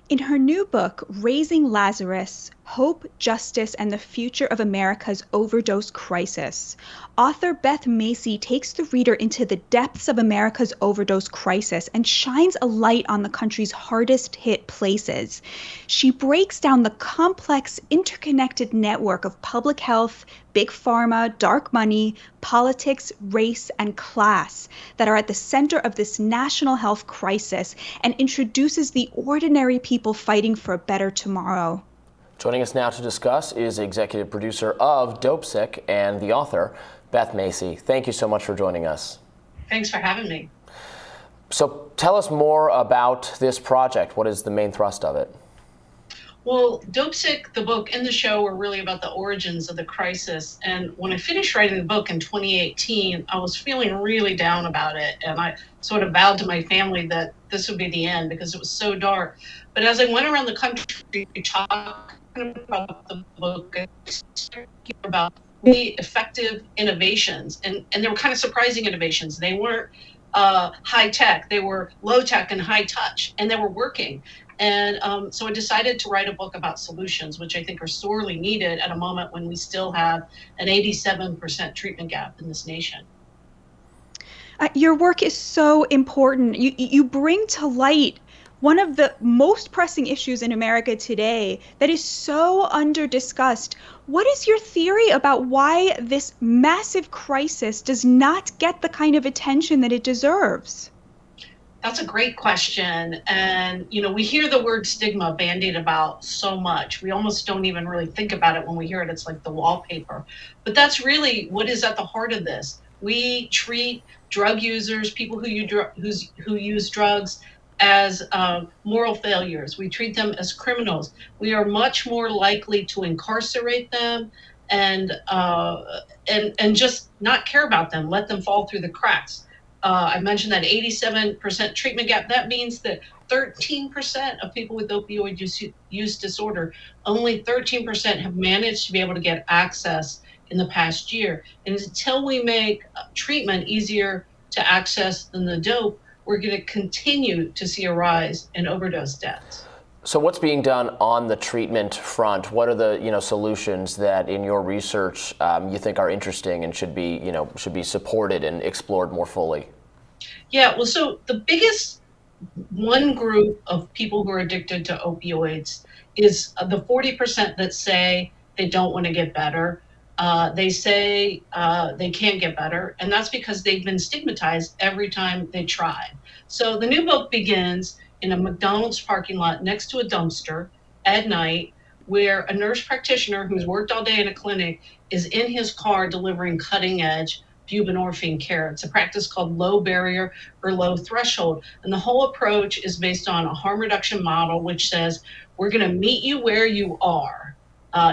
In her new book, Raising Lazarus: Hope, Justice, and the Future of America's Overdose Crisis, author Beth Macy takes the reader into the depths of America's overdose crisis and shines a light on the country's hardest hit places. She breaks down the complex, interconnected network of public health, big pharma, dark money, politics, race, and class that are at the center of this national health crisis and introduces the ordinary people fighting for a better tomorrow. Joining us now to discuss is executive producer of DOPESICK and the author, Beth Macy. Thank you so much for joining us. Thanks for having me. So tell us more about this project. What is the main thrust of it? Well, DOPESICK, the book, and the show were really about the origins of the crisis. And when I finished writing the book in 2018, I was feeling really down about it. And I sort of vowed to my family that this would be the end because it was so dark. But as I went around the country talking about the book, I started hearing about really effective innovations. And they were kind of surprising innovations. They weren't high tech, they were low tech and high touch, and they were working. And so I decided to write a book about solutions, which I think are sorely needed at a moment when we still have an 87% treatment gap in this nation. Your work is so important. You bring to light one of the most pressing issues in America today that is so under-discussed. What is your theory about why this massive crisis does not get the kind of attention that it deserves? That's a great question. And, we hear the word stigma bandied about so much. We almost don't even really think about it when we hear it. It's like the wallpaper. But that's really what is at the heart of this. We treat drug users, people who use drugs, as moral failures. We treat them as criminals. We are much more likely to incarcerate them and just not care about them, let them fall through the cracks. I mentioned that 87% treatment gap. That means that 13% of people with opioid use disorder, only 13% have managed to be able to get access in the past year. And until we make treatment easier to access than the dope, we're going to continue to see a rise in overdose deaths. So what's being done on the treatment front? What are the solutions that in your research you think are interesting and should be supported and explored more fully? Yeah, well, so the biggest one group of people who are addicted to opioids is the 40% that say they don't want to get better. They say they can't get better, and that's because they've been stigmatized every time they try. So the new book begins in a McDonald's parking lot next to a dumpster at night, where a nurse practitioner who's worked all day in a clinic is in his car delivering cutting edge buprenorphine care. It's a practice called low barrier or low threshold. And the whole approach is based on a harm reduction model, which says we're going to meet you where you are,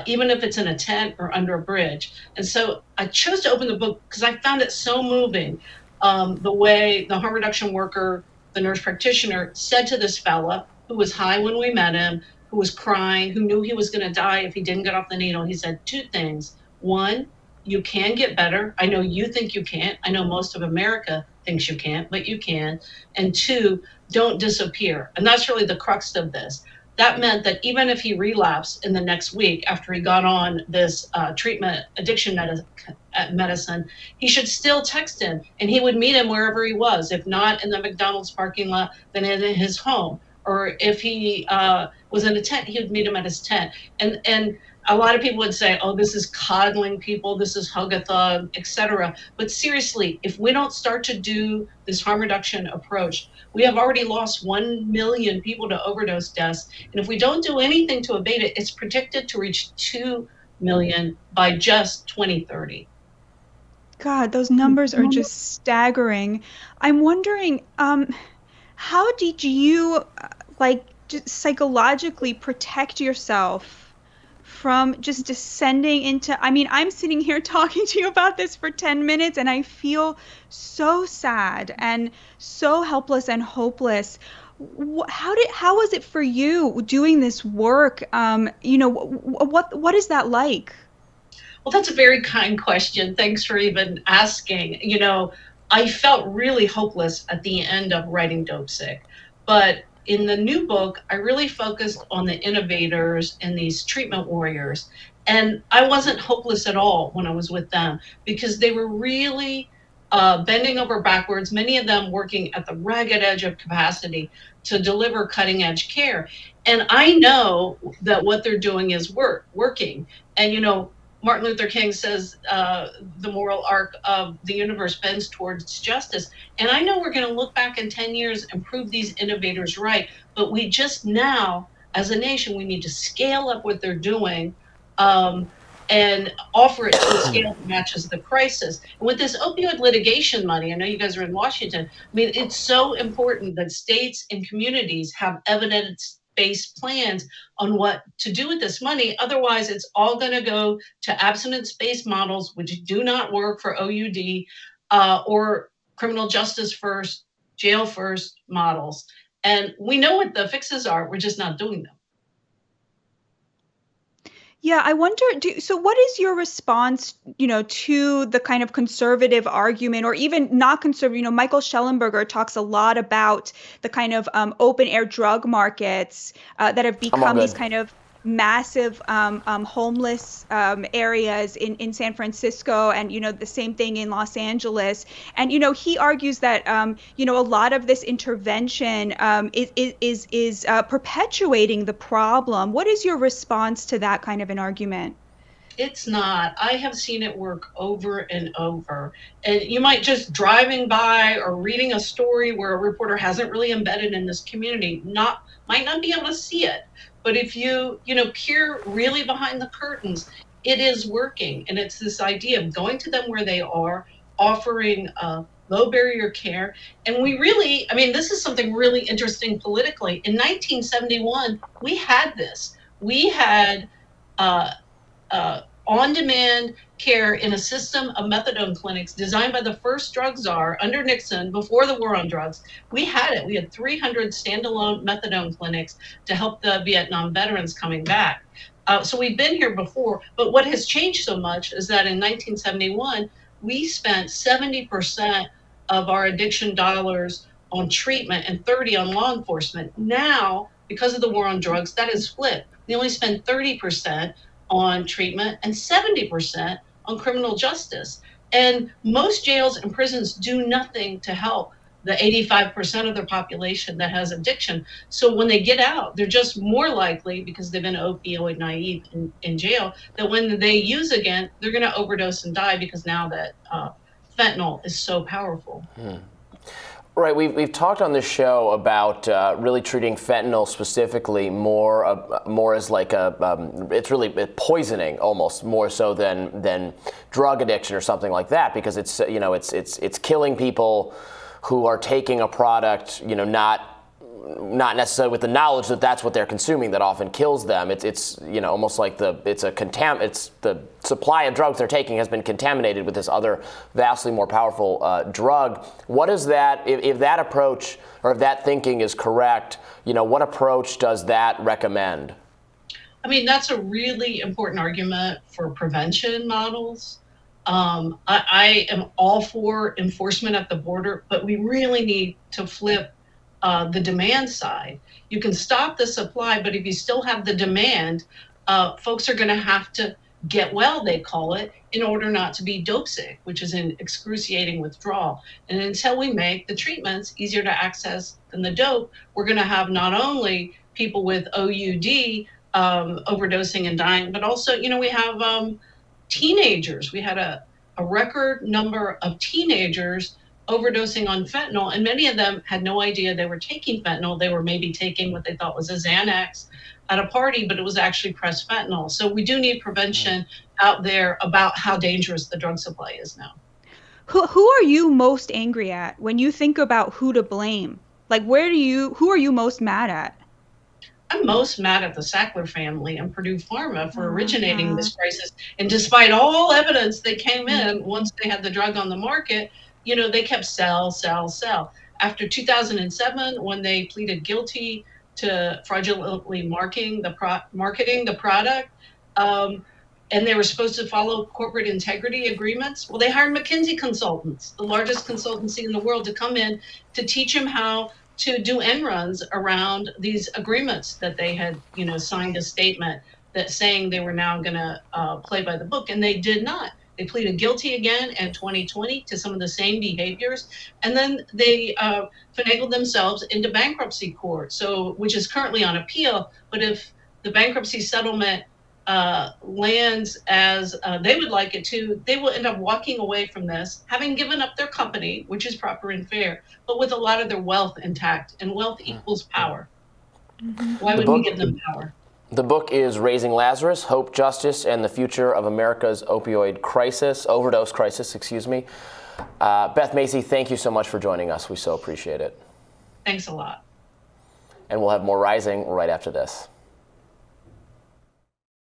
even if it's in a tent or under a bridge. And so I chose to open the book because I found it so moving. The way the harm reduction worker, the nurse practitioner, said to this fella who was high when we met him, who was crying, who knew he was going to die if he didn't get off the needle. He said two things. One, you can get better. I know you think you can't. I know most of America thinks you can't, but you can. And two, don't disappear. And that's really the crux of this. That meant that even if he relapsed in the next week after he got on this treatment addiction medicine, he should still text him and he would meet him wherever he was. If not in the McDonald's parking lot, then in his home. Or if he was in a tent, he would meet him at his tent. And a lot of people would say, oh, this is coddling people, this is hug-a-thug, etc. But seriously, if we don't start to do this harm reduction approach, we have already lost 1 million people to overdose deaths. And if we don't do anything to abate it, it's predicted to reach 2 million by just 2030. God, those numbers are just staggering. I'm wondering, how did you, just psychologically protect yourself from just descending into, I'm sitting here talking to you about this for 10 minutes and I feel so sad and so helpless and hopeless. How was it for you doing this work? What is that like? Well, that's a very kind question. Thanks for even asking. I felt really hopeless at the end of writing DOPESICK, but in the new book, I really focused on the innovators and these treatment warriors. And I wasn't hopeless at all when I was with them because they were really bending over backwards, many of them working at the ragged edge of capacity to deliver cutting edge care. And I know that what they're doing is working. And, Martin Luther King says the moral arc of the universe bends towards justice. And I know we're going to look back in 10 years and prove these innovators right. But we just now, as a nation, we need to scale up what they're doing and offer it to a scale that matches the crisis. And with this opioid litigation money, I know you guys are in Washington. I mean, it's so important that states and communities have evidence-based plans on what to do with this money. Otherwise, it's all going to go to abstinence-based models, which do not work for OUD, or criminal justice first, jail first models. And we know what the fixes are. We're just not doing them. Yeah, I wonder, so what is your response, to the kind of conservative argument, or even not conservative? Michael Schellenberger talks a lot about the kind of open air drug markets that have become these kind of massive homeless areas in San Francisco, and the same thing in Los Angeles. And he argues that a lot of this intervention is perpetuating the problem. What is your response to that kind of an argument? It's not. I have seen it work over and over. And you might just driving by or reading a story where a reporter hasn't really embedded in this community, might not be able to see it. But if you peer really behind the curtains, it is working. And it's this idea of going to them where they are, offering low barrier care. And we really, this is something really interesting politically. In 1971, we had this. We had on-demand care in a system of methadone clinics designed by the first drug czar under Nixon before the war on drugs. We had it. We had 300 standalone methadone clinics to help the Vietnam veterans coming back. So we've been here before, but what has changed so much is that in 1971, we spent 70% of our addiction dollars on treatment and 30 on law enforcement. Now, because of the war on drugs, that is flipped. We only spend 30% on treatment and 70% on criminal justice. And most jails and prisons do nothing to help the 85% of their population that has addiction. So when they get out, they're just more likely, because they've been opioid naive in jail, that when they use again, they're going to overdose and die, because now that fentanyl is so powerful. Right, we've talked on this show about really treating fentanyl specifically more as like it's really poisoning, almost more so than drug addiction or something like that, because it's killing people who are taking a product, not necessarily with the knowledge that that's what they're consuming that often kills them. It's almost like the supply of drugs they're taking has been contaminated with this other vastly more powerful drug. What is that, if that approach or if that thinking is correct, what approach does that recommend? That's a really important argument for prevention models. I am all for enforcement at the border, but we really need to flip the demand side. You can stop the supply, but if you still have the demand, folks are going to have to get well, they call it, in order not to be dope sick, which is an excruciating withdrawal. And until we make the treatments easier to access than the dope, we're going to have not only people with OUD overdosing and dying, but also, we have teenagers. We had a record number of teenagers overdosing on fentanyl, and many of them had no idea they were taking fentanyl. They were maybe taking what they thought was a Xanax at a party, but it was actually pressed fentanyl. So we do need prevention out there about how dangerous the drug supply is now. Who are you most angry at when you think about who to blame? Like, who are you most mad at? I'm most mad at the Sackler family and Purdue Pharma for originating this crisis. And despite all evidence that came in once they had the drug on the market, they kept sell. After 2007, when they pleaded guilty to fraudulently marketing the product, and they were supposed to follow corporate integrity agreements, they hired McKinsey consultants, the largest consultancy in the world, to come in to teach them how to do end runs around these agreements that they had, signed a statement that saying they were now going to play by the book, and they did not. They pleaded guilty again in 2020 to some of the same behaviors, and then they finagled themselves into bankruptcy court, which is currently on appeal. But if the bankruptcy settlement lands as they would like it to, they will end up walking away from this, having given up their company, which is proper and fair, but with a lot of their wealth intact, and wealth equals power. Mm-hmm. Why would we give them power? The book is Raising Lazarus, Hope, Justice, and the Future of America's Overdose Crisis, excuse me. Beth Macy, thank you so much for joining us. We so appreciate it. Thanks a lot. And we'll have more Rising right after this.